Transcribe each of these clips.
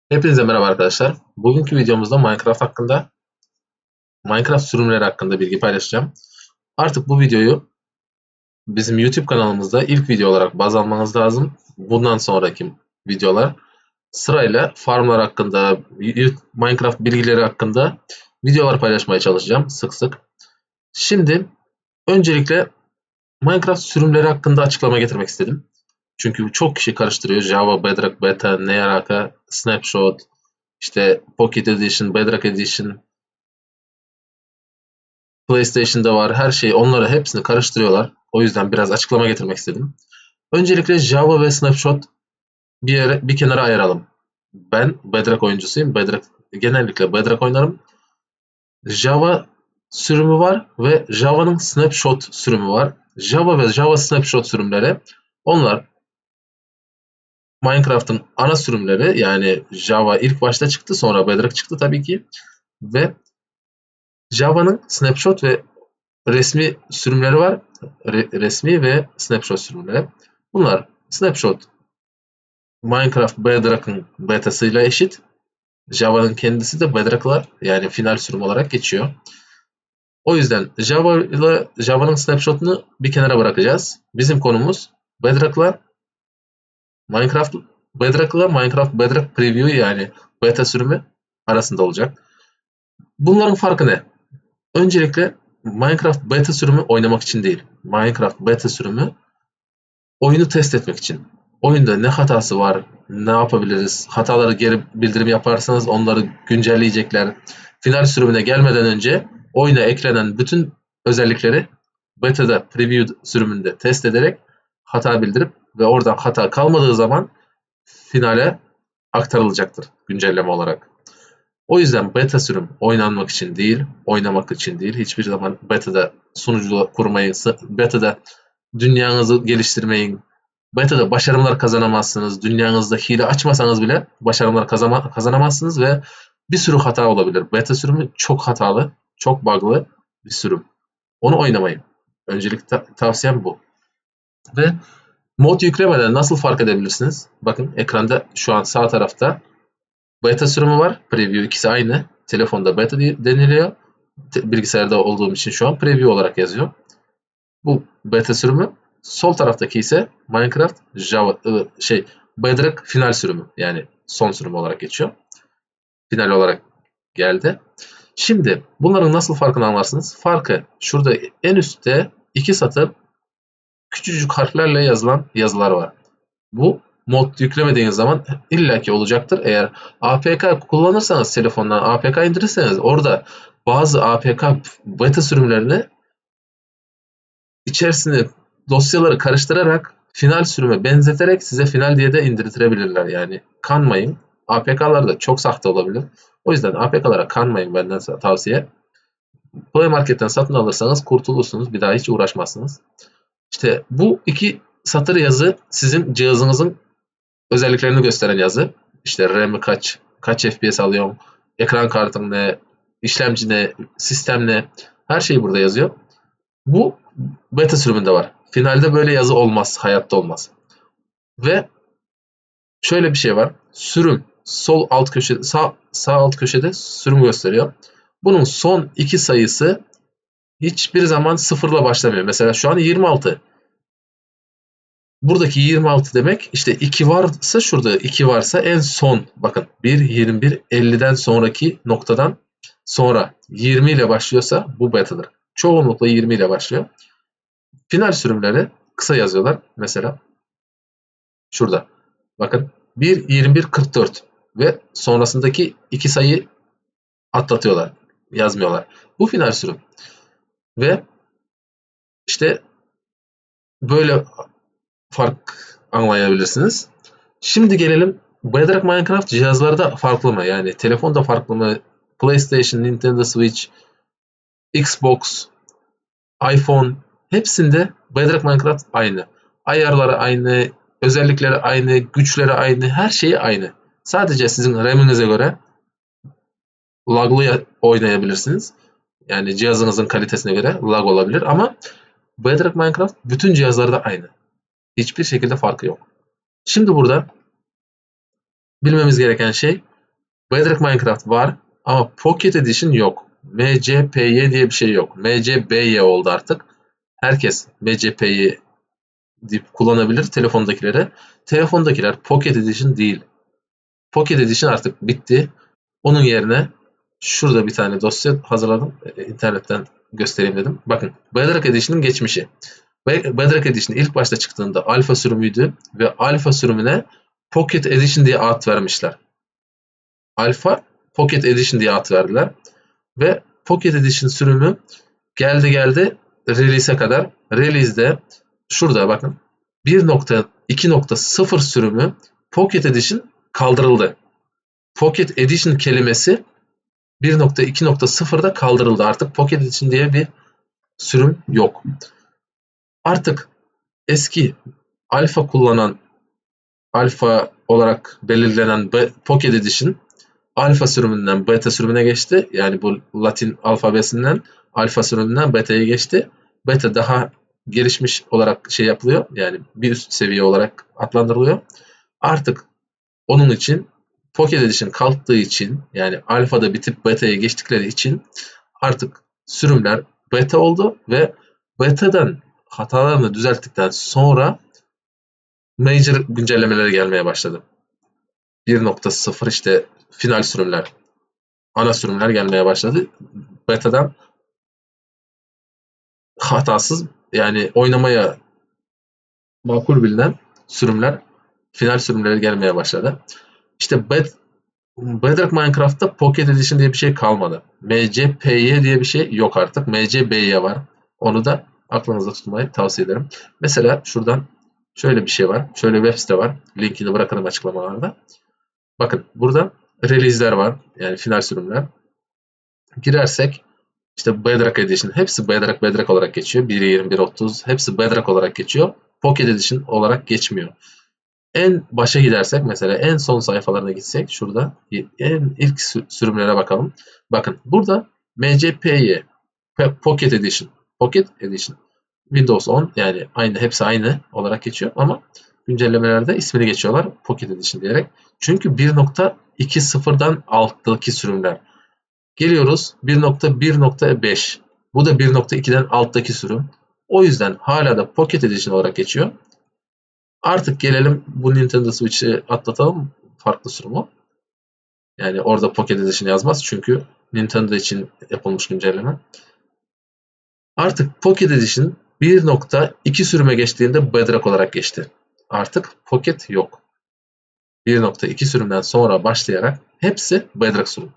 Hepinize merhaba arkadaşlar. Bugünkü videomuzda Minecraft sürümleri hakkında bilgi paylaşacağım. Artık bu videoyu bizim YouTube kanalımızda ilk video olarak baz almanız lazım. Bundan sonraki videolar sırayla farmlar hakkında, Minecraft bilgileri hakkında videolar paylaşmaya çalışacağım sık sık. Şimdi öncelikle Minecraft sürümleri hakkında açıklama getirmek istedim. Çünkü çok kişi karıştırıyor. Java, Bedrock, Beta, ne alaka, Snapshot, işte Pocket Edition, Bedrock Edition, PlayStation'da var, her şey, onları hepsini karıştırıyorlar. O yüzden biraz açıklama getirmek istedim. Öncelikle Java ve Snapshot bir kenara ayıralım. Ben Bedrock oyuncusuyum. Genellikle Bedrock oynarım. Java sürümü var ve Java'nın Snapshot sürümü var. Java ve Java Snapshot sürümleri, onlar Minecraft'ın ana sürümleri. Yani Java ilk başta çıktı, sonra Bedrock çıktı tabii ki. Ve Java'nın Snapshot ve resmi sürümleri var. Resmi ve snapshot sürümleri. Bunlar snapshot Minecraft Bedrock'ın betasıyla eşit. Java'nın kendisi de Bedrock'la, yani final sürüm olarak geçiyor. O yüzden Java'nın snapshot'unu bir kenara bırakacağız. Bizim konumuz Bedrock'la Minecraft Minecraft Bedrock Preview, yani beta sürümü arasında olacak. Bunların farkı ne? Öncelikle Minecraft beta sürümü oynamak için değil. Minecraft beta sürümü oyunu test etmek için. Oyunda ne hatası var, ne yapabiliriz? Hataları geri bildirim yaparsanız onları güncelleyecekler. Final sürümüne gelmeden önce oyuna eklenen bütün özellikleri beta'da, preview sürümünde test ederek hata bildirip ve oradan hata kalmadığı zaman finale aktarılacaktır güncelleme olarak. O yüzden beta sürüm oynanmak için değil, oynamak için değil. Hiçbir zaman beta'da sunucu kurmayın, beta'da dünyanızı geliştirmeyin. Beta'da başarımlar kazanamazsınız. Dünyanızda hile açmasanız bile başarımlar kazanamazsınız ve bir sürü hata olabilir. Beta sürümü çok hatalı, çok bug'lı bir sürüm. Onu oynamayın. Öncelik tavsiyem bu. Ve mod yüklemeden nasıl fark edebilirsiniz? Bakın ekranda şu an sağ tarafta beta sürümü var. Preview, ikisi aynı. Telefonda beta deniliyor. Bilgisayarda olduğum için şu an preview olarak yazıyor. Bu beta sürümü. Sol taraftaki ise Minecraft Java Bedrock final sürümü, yani son sürüm olarak geçiyor. Final olarak geldi. Şimdi bunların nasıl farkını anlarsınız? Farkı şurada en üstte iki satır küçücük harflerle yazılan yazılar var. Bu mod yüklemediğiniz zaman illaki olacaktır. Eğer APK kullanırsanız, telefondan APK indirirseniz, orada bazı APK beta sürümlerini içerisine dosyaları karıştırarak final sürüme benzeterek size final diye de indirtirebilirler. Yani kanmayın. APK'lar da çok sahte olabilir. O yüzden APK'lara kanmayın, benden tavsiye. Play Market'ten satın alırsanız kurtulursunuz. Bir daha hiç uğraşmazsınız. İşte bu iki satır yazı sizin cihazınızın özelliklerini gösteren yazı. İşte RAM'i kaç FPS alıyorum, ekran kartım ne, işlemci ne, sistem ne, her şey burada yazıyor. Bu beta sürümünde var. Finalde böyle yazı olmaz, hayatta olmaz. Ve şöyle bir şey var. Sürüm sol alt köşede, sağ alt köşede sürüm gösteriyor. Bunun son iki sayısı hiçbir zaman sıfırla başlamıyor. Mesela şu an 26. Buradaki 26 demek, işte 2 varsa, şurada 2 varsa en son, bakın 1, 21, 50'den sonraki noktadan sonra 20 ile başlıyorsa bu beta'dır. Çoğunlukla 20 ile başlıyor. Final sürümleri kısa yazıyorlar. Mesela şurada. Bakın 1, 21, 44 ve sonrasındaki iki sayı atlatıyorlar. Yazmıyorlar. Bu final sürüm. Ve işte böyle fark anlayabilirsiniz. Şimdi gelelim, Bedrock Minecraft cihazlarda farklı mı? Yani telefonda farklı mı? PlayStation, Nintendo Switch, Xbox, iPhone, hepsinde Bedrock Minecraft aynı. Ayarları aynı, özellikleri aynı, güçleri aynı, her şeyi aynı. Sadece sizin RAM'inize göre laglı oynayabilirsiniz. Yani cihazınızın kalitesine göre lag olabilir ama Bedrock Minecraft bütün cihazlarda aynı. Hiçbir şekilde farkı yok. Şimdi burada bilmemiz gereken şey, Bedrock Minecraft var ama Pocket Edition yok. MCPY diye bir şey yok. MCBY oldu artık. Herkes MCPY deyip kullanabilir telefondakilere. Telefondakiler Pocket Edition değil. Pocket Edition artık bitti. Onun yerine şurada bir tane dosya hazırladım. İnternetten göstereyim dedim. Bakın, Bedrock Edition'ın geçmişi. Bedrock Edition ilk başta çıktığında alfa sürümüydü ve alfa sürümüne Pocket Edition diye ad vermişler. Alfa Pocket Edition diye ad verdiler ve Pocket Edition sürümü geldi release'e kadar. Release'de şurada bakın 1.2.0 sürümü Pocket Edition kaldırıldı. Pocket Edition kelimesi 1.2.0'da kaldırıldı. Artık Pocket Edition diye bir sürüm yok. Artık eski alfa kullanan, alfa olarak belirlenen Pocket Edition alfa sürümünden beta sürümüne geçti. Yani bu Latin alfabesinden alfa sürümünden beta'ya geçti. Beta daha gelişmiş olarak şey yapılıyor. Yani bir üst seviye olarak adlandırılıyor. Artık onun için Pocket Edition kalktığı için, yani alfada bitip beta'ya geçtikleri için artık sürümler beta oldu ve beta'dan hatalarını düzelttikten sonra major güncellemeleri gelmeye başladı. 1.0 işte final sürümler, ana sürümler gelmeye başladı. Beta'dan hatasız, yani oynamaya makul bilinen sürümler, final sürümleri gelmeye başladı. İşte Bedrock Minecraft'ta Pocket Edition diye bir şey kalmadı. MCPY diye bir şey yok artık. MCBY var. Onu da aklınızda tutmayı tavsiye ederim. Mesela şuradan şöyle bir şey var. Şöyle bir web site var. Linkini bırakırım açıklamalarda. Bakın burada release'ler var. Yani final sürümler. Girersek işte Bedrock Edition. Hepsi Bedrock olarak geçiyor. 1.21.30 hepsi Bedrock olarak geçiyor. Pocket Edition olarak geçmiyor. En başa gidersek, mesela en son sayfalarına gitsek, şurada en ilk sürümlere bakalım. Bakın burada MCPY Pocket Edition Windows 10, yani aynı, hepsi aynı olarak geçiyor ama güncellemelerde ismini geçiyorlar Pocket Edition diyerek. Çünkü 1.2.0'dan alttaki sürümler. Geliyoruz 1.1.5. Bu da 1.2'den alttaki sürüm. O yüzden hala da Pocket Edition olarak geçiyor. Artık gelelim bu Nintendo Switch'i atlatalım, farklı sürümü. Yani orada Pocket Edition yazmaz çünkü Nintendo için yapılmış güncelleme. Artık Pocket Edition 1.2 sürüme geçtiğinde Bedrock olarak geçti. Artık Pocket yok. 1.2 sürümden sonra başlayarak hepsi Bedrock sürüm.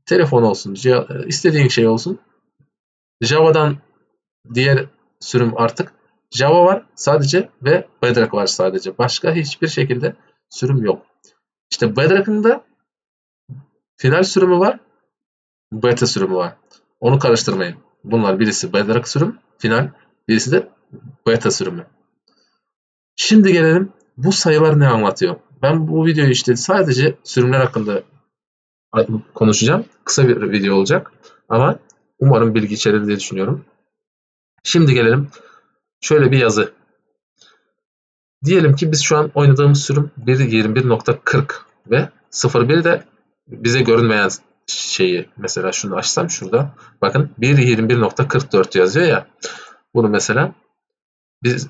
Telefon olsun, istediğin şey olsun. Java'dan diğer sürüm artık Java var sadece ve Bedrock var sadece. Başka hiçbir şekilde sürüm yok. İşte Bedrock'ın da final sürümü var, beta sürümü var. Onu karıştırmayın. Bunlar birisi Bedrock sürüm, final, birisi de beta sürümü. Şimdi gelelim, bu sayılar ne anlatıyor? Ben bu videoyu işte sadece sürümler hakkında konuşacağım. Kısa bir video olacak ama umarım bilgi içerir diye düşünüyorum. Şimdi gelelim şöyle bir yazı. Diyelim ki biz şu an oynadığımız sürüm 1.21.40 ve 0.1 de bize görünmeyen şeyi, mesela şunu açsam şurada bakın 1.21.44 yazıyor ya, bunu mesela biz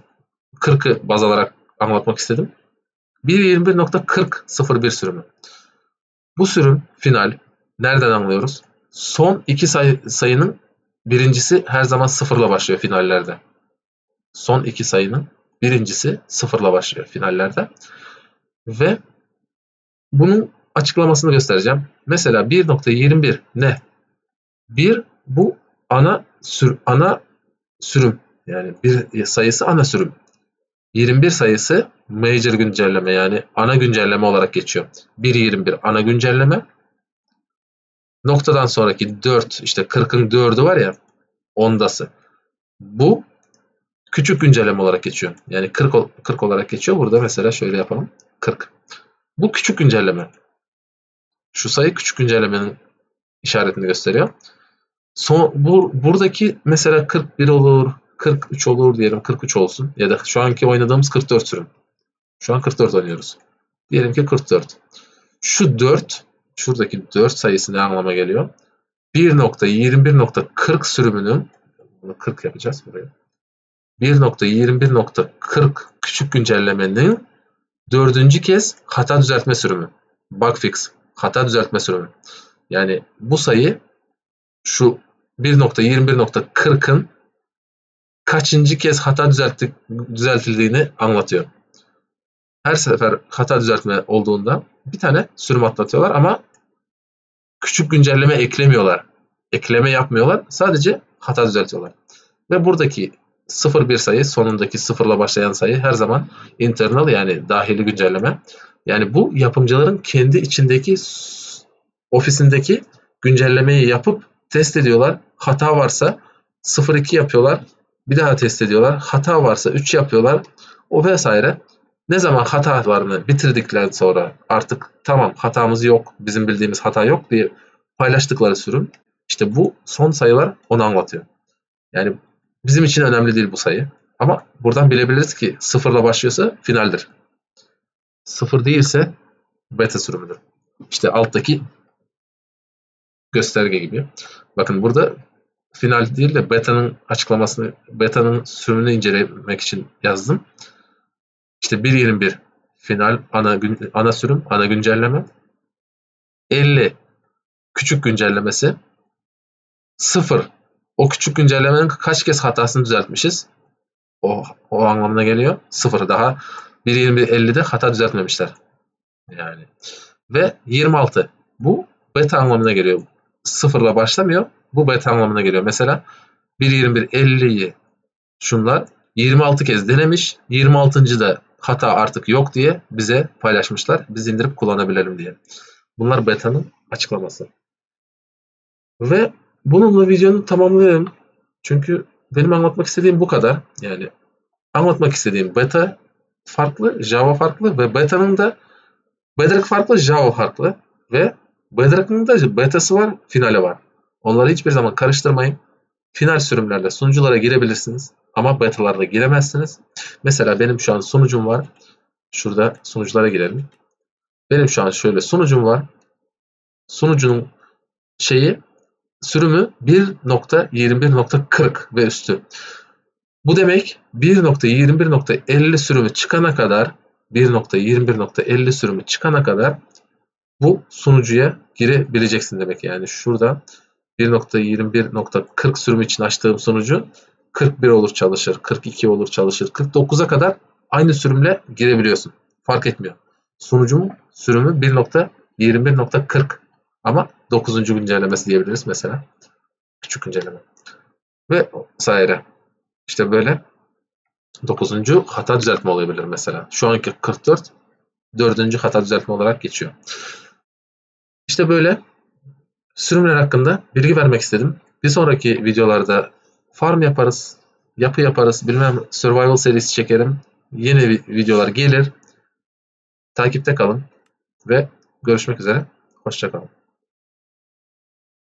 40'ı baz alarak anlatmak istedim. 1.21.40 01 sürümü. Bu sürüm final. Nereden anlıyoruz? Son iki sayının birincisi her zaman sıfırla başlıyor finallerde. Son iki sayının birincisi sıfırla başlıyor finallerde. Ve bunun açıklamasını göstereceğim. Mesela 1.21 ne? 1 bu ana sürüm. Yani bir sayısı ana sürüm. 21 sayısı major güncelleme, yani ana güncelleme olarak geçiyor. 1.21 ana güncelleme. Noktadan sonraki 4, işte 40'ın 4'ü var ya, ondası. Bu küçük güncelleme olarak geçiyor. Yani 40 olarak geçiyor. Burada mesela şöyle yapalım. 40. Bu küçük güncelleme. Şu sayı küçük güncellemenin işaretini gösteriyor. Buradaki mesela 41 olur, 43 olur diyelim, 43 olsun. Ya da şu anki oynadığımız 44 sürüm. Şu an 44 oynuyoruz. Diyelim ki 44. Şu 4 şuradaki 4 sayısı ne anlama geliyor? 1.21.40 sürümünün, bunu 40 yapacağız buraya. 1.21.40 küçük güncellemenin 4. kez hata düzeltme sürümü. Bug fix. Hata düzeltme sürümü. Yani bu sayı şu 1.21.40'ın kaçıncı kez hata düzeltildiğini anlatıyor. Her sefer hata düzeltme olduğunda bir tane sürüm atlatıyorlar ama küçük güncelleme eklemiyorlar. Ekleme yapmıyorlar. Sadece hata düzeltiyorlar. Ve buradaki 0.1 sayı, sonundaki sıfırla başlayan sayı her zaman internal, yani dahili güncelleme. Yani bu yapımcıların kendi içindeki ofisindeki güncellemeyi yapıp test ediyorlar. Hata varsa 0.2 yapıyorlar. Bir daha test ediyorlar. Hata varsa 3 yapıyorlar. O vesaire. Ne zaman hatalarını bitirdikten sonra artık tamam hatamız yok, bizim bildiğimiz hata yok diye paylaştıkları sürüm. İşte bu son sayılar onu anlatıyor. Yani bizim için önemli değil bu sayı. Ama buradan bilebiliriz ki sıfırla başlıyorsa finaldir. Sıfır değilse beta sürümüdür. İşte alttaki gösterge gibi. Bakın burada final değil de beta'nın açıklamasını, beta'nın sürümünü incelemek için yazdım. İşte 1.21 final, ana sürüm, ana güncelleme. 50 küçük güncellemesi. 0 o küçük güncellemenin kaç kez hatasını düzeltmişiz? O anlamına geliyor. 0 daha 1.21.50'de hata düzeltmemişler. Yani. Ve 26 bu beta anlamına geliyor. 0'la başlamıyor. Bu beta anlamına geliyor. Mesela 1.21.50'yi şunlar 26 kez denemiş. 26. da hata artık yok diye bize paylaşmışlar. Biz indirip kullanabilelim diye. Bunlar beta'nın açıklaması. Ve bununla videonu tamamlayalım. Çünkü benim anlatmak istediğim bu kadar. Yani anlatmak istediğim beta farklı, Java farklı ve beta'nın da Bedrock farklı, Java farklı ve Bedrock'ın da beta'sı var, finali var. Onları hiçbir zaman karıştırmayın. Final sürümlerle sunuculara girebilirsiniz ama beta'larda giremezsiniz. Mesela benim şu an sunucum var. Şurada sunuculara girelim. Benim şu an şöyle sunucum var. Sunucunun sürümü 1.21.40 ve üstü. Bu demek 1.21.50 sürümü çıkana kadar 1.21.50 sürümü çıkana kadar bu sunucuya girebileceksin demek. Yani şurada 1.21.40 sürümü için açtığım sunucu 41 olur çalışır, 42 olur çalışır, 49'a kadar aynı sürümle girebiliyorsun. Fark etmiyor. Sunucumun sürümü 1.21.40 ama 9. güncellemesi diyebiliriz mesela. Küçük güncelleme. Ve vesaire. İşte böyle 9. hata düzeltme olabilir mesela. Şu anki 44 4. hata düzeltme olarak geçiyor. İşte böyle sürümler hakkında bilgi vermek istedim. Bir sonraki videolarda farm yaparız, yapı yaparız, bilmem survival serisi çekerim. Yeni videolar gelir. Takipte kalın ve görüşmek üzere. Hoşça kalın.